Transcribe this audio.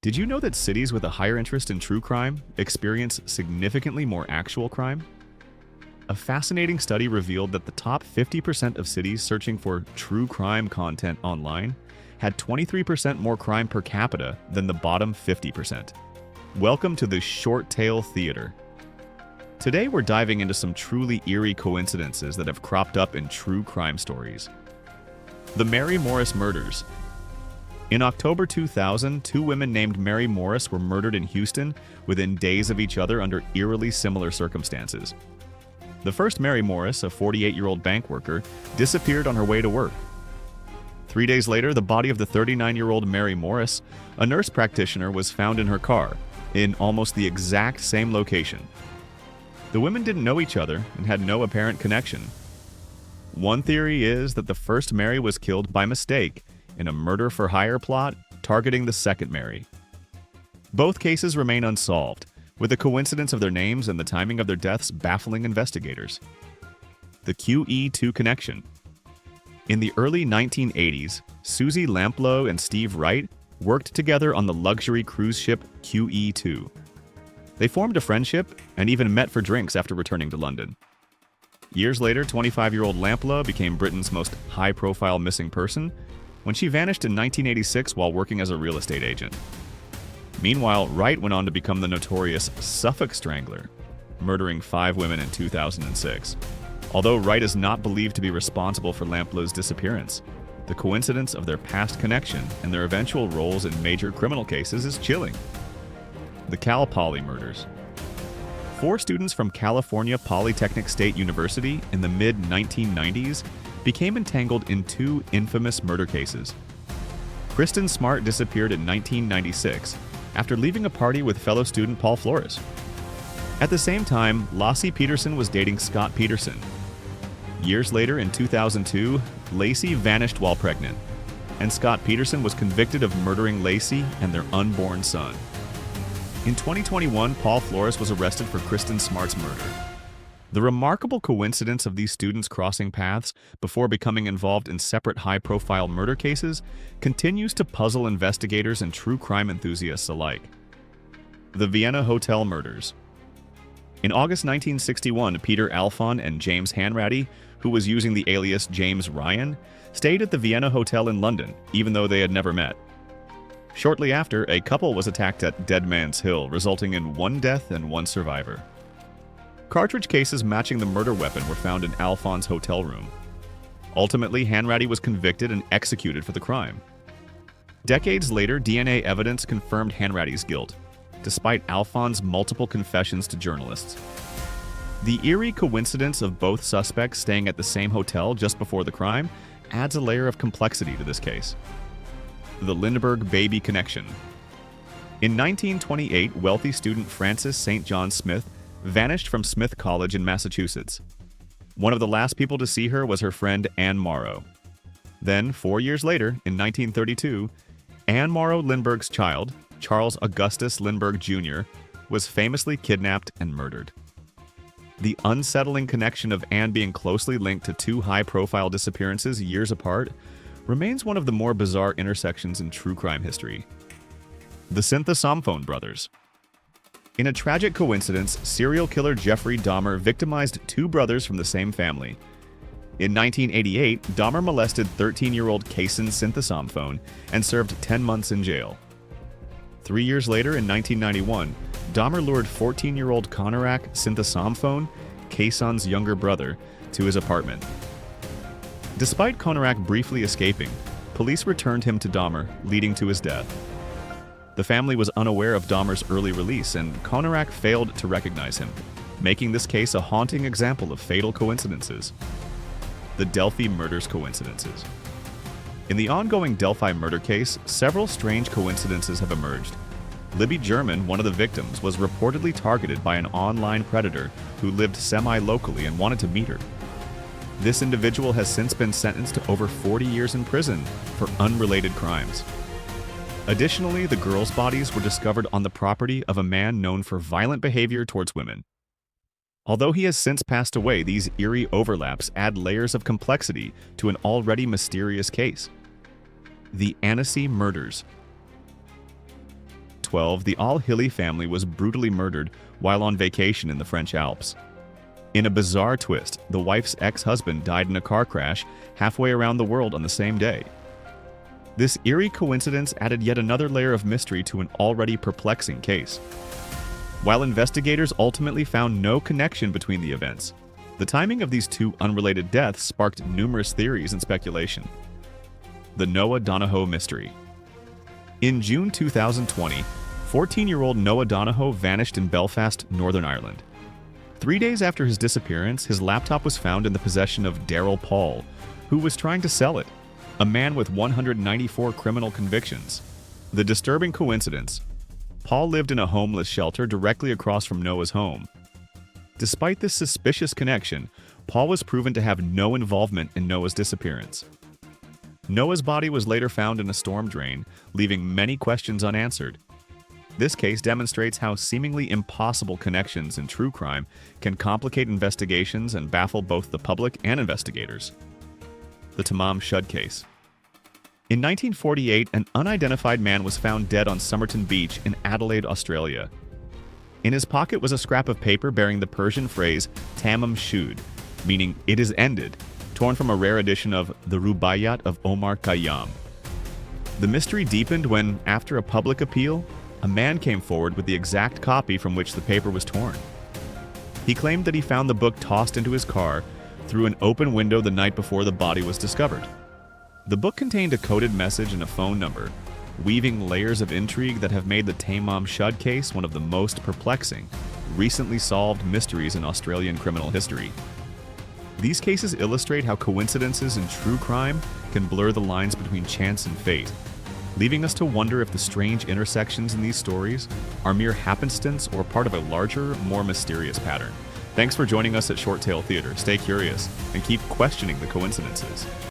Did you know that cities with a higher interest in true crime experience significantly more actual crime? A fascinating study revealed that the top 50% of cities searching for true crime content online had 23% more crime per capita than the bottom 50%. Welcome to the Short Tail Theater. Today we're diving into some truly eerie coincidences that have cropped up in true crime stories. The Mary Morris Murders. In October 2000, two women named Mary Morris were murdered in Houston within days of each other under eerily similar circumstances. The first Mary Morris, a 48-year-old bank worker, disappeared on her way to work. 3 days later, the body of the 39-year-old Mary Morris, a nurse practitioner, was found in her car, in almost the exact same location. The women didn't know each other and had no apparent connection. One theory is that the first Mary was killed by mistake in a murder-for-hire plot targeting the second Mary. Both cases remain unsolved, with the coincidence of their names and the timing of their deaths baffling investigators. The QE2 connection. In the early 1980s, Susie Lamplow and Steve Wright worked together on the luxury cruise ship QE2. They formed a friendship and even met for drinks after returning to London. Years later, 25-year-old Lamplow became Britain's most high-profile missing person when she vanished in 1986 while working as a real estate agent. Meanwhile, Wright went on to become the notorious Suffolk Strangler, murdering 5 women in 2006. Although Wright is not believed to be responsible for Lamplow's disappearance, the coincidence of their past connection and their eventual roles in major criminal cases is chilling. The Cal Poly Murders. 4 students from California Polytechnic State University in the mid-1990s became entangled in 2 infamous murder cases. Kristen Smart disappeared in 1996 after leaving a party with fellow student Paul Flores. At the same time, Lacey Peterson was dating Scott Peterson. Years later, in 2002, Lacey vanished while pregnant, and Scott Peterson was convicted of murdering Lacey and their unborn son. In 2021, Paul Flores was arrested for Kristen Smart's murder. The remarkable coincidence of these students crossing paths before becoming involved in separate high-profile murder cases continues to puzzle investigators and true crime enthusiasts alike. The Vienna Hotel Murders. In August 1961, Peter Alphon and James Hanratty, who was using the alias James Ryan, stayed at the Vienna Hotel in London, even though they had never met. Shortly after, a couple was attacked at Dead Man's Hill, resulting in 1 death and 1 survivor. Cartridge cases matching the murder weapon were found in Alphon's hotel room. Ultimately, Hanratty was convicted and executed for the crime. Decades later, DNA evidence confirmed Hanratty's guilt, despite Alphon's multiple confessions to journalists. The eerie coincidence of both suspects staying at the same hotel just before the crime adds a layer of complexity to this case. The Lindbergh baby connection. In 1928, wealthy student Frances St. John Smith vanished from Smith College in Massachusetts. One of the last people to see her was her friend Anne Morrow. Then, 4 years later, in 1932, Anne Morrow Lindbergh's child, Charles Augustus Lindbergh Jr., was famously kidnapped and murdered. The unsettling connection of Anne being closely linked to 2 high-profile disappearances years apart remains one of the more bizarre intersections in true crime history. The Synthesomphone brothers. In a tragic coincidence, serial killer Jeffrey Dahmer victimized 2 brothers from the same family. In 1988, Dahmer molested 13-year-old Kaysen Synthesomphone and served 10 months in jail. 3 years later, in 1991, Dahmer lured 14-year-old Conorak Synthesomphone, Kayson's younger brother, to his apartment. Despite Conorak briefly escaping, police returned him to Dahmer, leading to his death. The family was unaware of Dahmer's early release, and Conorak failed to recognize him, making this case a haunting example of fatal coincidences. The Delphi murders coincidences. In the ongoing Delphi murder case, several strange coincidences have emerged. Libby German, one of the victims, was reportedly targeted by an online predator who lived semi-locally and wanted to meet her. This individual has since been sentenced to over 40 years in prison for unrelated crimes. Additionally, the girls' bodies were discovered on the property of a man known for violent behavior towards women. Although he has since passed away, these eerie overlaps add layers of complexity to an already mysterious case. The Annecy Murders. 1912, the Al-Hilli family was brutally murdered while on vacation in the French Alps. In a bizarre twist, the wife's ex-husband died in a car crash halfway around the world on the same day. This eerie coincidence added yet another layer of mystery to an already perplexing case. While investigators ultimately found no connection between the events, the timing of these two unrelated deaths sparked numerous theories and speculation. The Noah Donohoe mystery. In June 2020, 14-year-old Noah Donohoe vanished in Belfast, Northern Ireland. 3 days after his disappearance, his laptop was found in the possession of Daryl Paul, who was trying to sell it, a man with 194 criminal convictions. The disturbing coincidence: Paul lived in a homeless shelter directly across from Noah's home. Despite this suspicious connection, Paul was proven to have no involvement in Noah's disappearance. Noah's body was later found in a storm drain, leaving many questions unanswered. This case demonstrates how seemingly impossible connections in true crime can complicate investigations and baffle both the public and investigators. The Tamom Shud case. In 1948, an unidentified man was found dead on Somerton Beach in Adelaide, Australia. In his pocket was a scrap of paper bearing the Persian phrase Tamom Shud, meaning "it is ended," torn from a rare edition of the Rubaiyat of Omar Khayyam. The mystery deepened when, after a public appeal, a man came forward with the exact copy from which the paper was torn. He claimed that he found the book tossed into his car through an open window the night before the body was discovered. The book contained a coded message and a phone number, weaving layers of intrigue that have made the Tamom Shud case one of the most perplexing, recently solved mysteries in Australian criminal history. These cases illustrate how coincidences in true crime can blur the lines between chance and fate, leaving us to wonder if the strange intersections in these stories are mere happenstance or part of a larger, more mysterious pattern. Thanks for joining us at Short Tale Theater. Stay curious and keep questioning the coincidences.